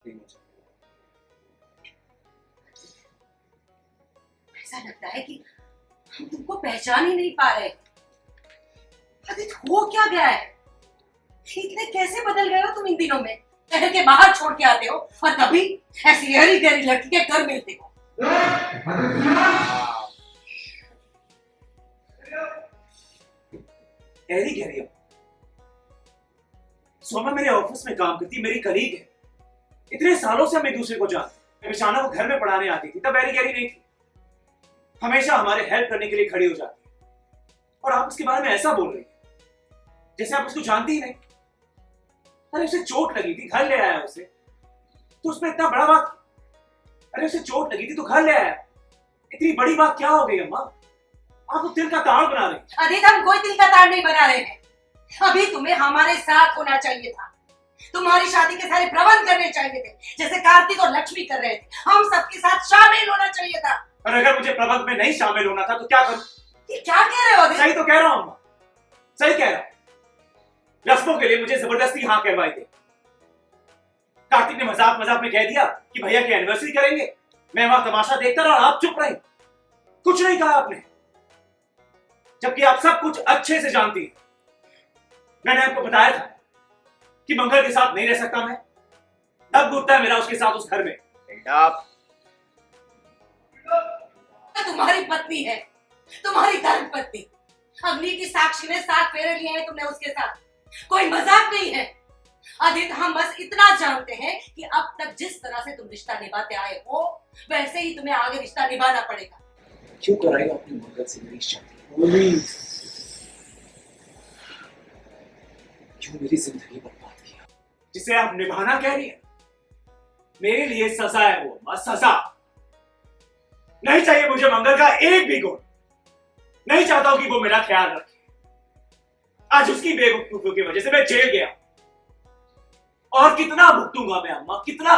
नहीं मुझे। ऐसा लगता है कि हम तुमको पहचान ही नहीं पा रहे। आदित्य हो क्या गया है? इतने कैसे बदल गए हो तुम इन दिनों में? शहर के बाहर छोड़ के आते हो और कभी ऐसी हरी गहरी लड़की के घर मिलते हो। गहरी गहरी सोमा मेरे ऑफिस में काम करती, मेरी कलीग है। इतने सालों से हम एक दूसरे को जानते। मैं बिशाना को घर में पढ़ाने आती थी, तब गहरी गहरी नहीं थी। हमेशा हमारे हेल्प करने के लिए खड़ी हो जाती है। और आप उसके बारे में ऐसा बोल रही हैं जैसे आप उसको जानती ही नहीं। अरे उसे चोट लगी थी, घर ले आया उसे, तो उसमें इतना बड़ा बात। अरे उसे चोट लगी थी तो घर ले आया, इतनी बड़ी बात क्या हो गई अम्मा? आप तो दिल का ताड़ बना रहे हैं। आदित्य हम कोई दिल का ताड़ नहीं बना रहे हैं। अभी तुम्हें हमारे साथ होना चाहिए था। तुम्हारी शादी के सारे प्रबंध करने चाहिए थे, जैसे कार्तिक और लक्ष्मी कर रहे थे। हम सबके साथ शामिल होना चाहिए था। और अगर मुझे प्रबंध में नहीं शामिल होना था तो क्या करूं? ये क्या कह रहे हो आदित्य? सही तो कह रहा हूं अम्मा, सही कह रहा हूं। रस्मों के लिए मुझे जबरदस्ती हाँ कहवाई थी। कार्तिक ने मजाक मजाक में कह दिया कि भैया की एनिवर्सरी करेंगे। मैं वहां तमाशा देखता रहा और आप चुप रहे, कुछ नहीं कहा आपने, जबकि आप सब कुछ अच्छे से जानती हैं। मैंने आपको बताया था कि मंगल के साथ नहीं रह सकता मैं। दब घुटता है मेरा उसके साथ उस घर में। बेटा तुम्हारी पत्नी है, तुम्हारी धर्म पत्नी। अग्नि की साक्षी ने 7 फेरे लिए हैं तुमने उसके साथ, कोई मजाक नहीं है। आदित्य हम बस इतना जानते हैं कि अब तक जिस तरह से तुम रिश्ता निभाते आए हो वैसे ही तुम्हें आगे रिश्ता निभाना पड़ेगा। क्यों कराई आपने मंगल से मेरी शादी? क्यों मेरी जिंदगी बर्बाद किया? जिसे आप निभाना कह रही है, मेरे लिए सजा है वो अम्मा, सजा। नहीं चाहिए मुझे मंगल का एक भी गुण। नहीं चाहता हूं कि वो मेरा ख्याल रखे। आज उसकी बेवकूफियों की वजह से मैं जेल गया, और कितना भुगतूंगा मैं अम्मा, कितना?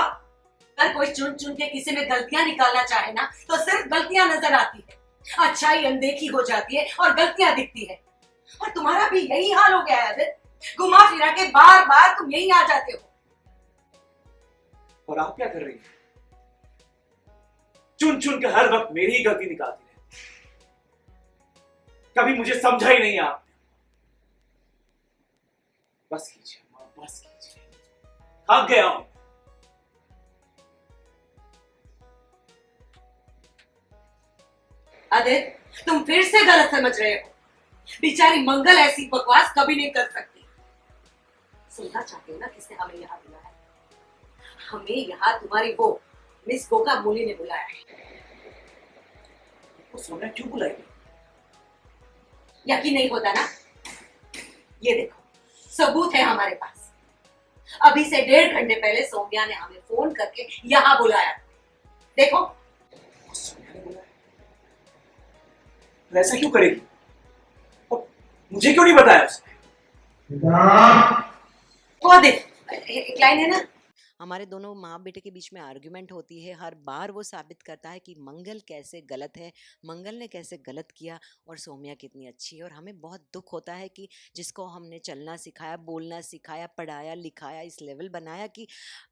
अगर कोई चुन चुन के किसी में गलतियां निकालना चाहे ना तो सिर्फ गलतियां नजर आती है, अच्छाई अनदेखी हो जाती है और गलतियां दिखती है। और तुम्हारा भी यही हाल हो गया है आदित्य। घुमा फिरा के बार बार तुम यही आ जाते हो। और आप क्या कर रही हैं? चुन चुन के हर वक्त मेरी ही गलती निकालती है। कभी मुझे समझा ही नहीं आपने। बस कीजिए अम्मा, बस कीजिए, थक गया हूं। आदित्य तुम फिर से गलत समझ रहे हो। बेचारी मंगल ऐसी बकवास कभी नहीं कर सकती। सुनना चाहते हो ना किसने हमें यहाँ बुलाया है? हमें यहाँ तुम्हारी वो मिस गोका मूली ने बुलाया है। वो सोना क्यों बुलाएगी? यकीन नहीं होता ना? ये देखो, सबूत है हमारे पास। अभी से 1.5 घंटे पहले सौम्या ने हमें फोन करके यहाँ बुलाया। देखो। सोनिया ने बुलाया? ऐसा क्यों करेगी? और मुझे क्यों नहीं बताया उसने? वो देख, एक लाइन है ना, हमारे दोनों माँ बेटे के बीच में आर्ग्यूमेंट होती है। हर बार वो साबित करता है कि मंगल कैसे गलत है, मंगल ने कैसे गलत किया और सौम्या कितनी अच्छी है। और हमें बहुत दुख होता है कि जिसको हमने चलना सिखाया, बोलना सिखाया, पढ़ाया लिखाया, इस लेवल बनाया कि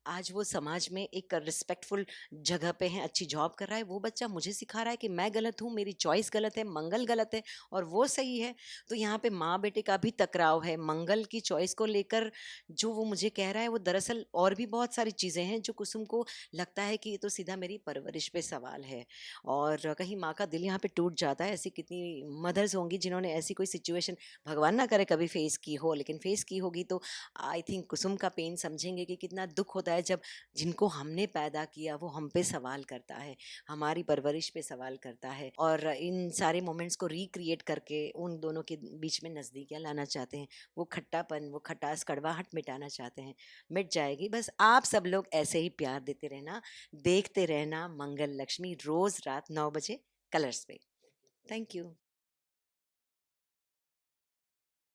आज वो समाज में एक रिस्पेक्टफुल जगह पे है, अच्छी जॉब कर रहा है, वो बच्चा मुझे सिखा रहा है कि मैं गलत हूँ, मेरी चॉइस गलत है, मंगल गलत है और वो सही है। तो यहाँ पे माँ बेटे का भी टकराव है। मंगल की चॉइस को लेकर जो वो मुझे कह रहा है वो दरअसल और भी बहुत सारी चीज़ें हैं जो कुसुम को लगता है कि ये तो सीधा मेरी परवरिश पे सवाल है। और कहीं माँ का दिल यहाँ पे टूट जाता है। ऐसी कितनी मदर्स होंगी जिन्होंने ऐसी कोई सिचुएशन, भगवान ना करे कभी फेस की हो, लेकिन फेस की होगी तो आई थिंक कुसुम का पेन समझेंगे कि कितना दुख होता है जब जिनको हमने पैदा किया वो हम पे सवाल करता है, हमारी परवरिश पे सवाल करता है। और इन सारे मोमेंट्स को रिक्रिएट करके उन दोनों के बीच में नज़दीकियाँ लाना चाहते हैं। वो खट्टापन, वो खटास, कड़वाहट मिटाना चाहते हैं। मिट जाएगी। बस आप सब लोग ऐसे ही प्यार देते रहना, देखते रहना मंगल लक्ष्मी, रोज़ रात 9 बजे कलर्स पे। Thank you.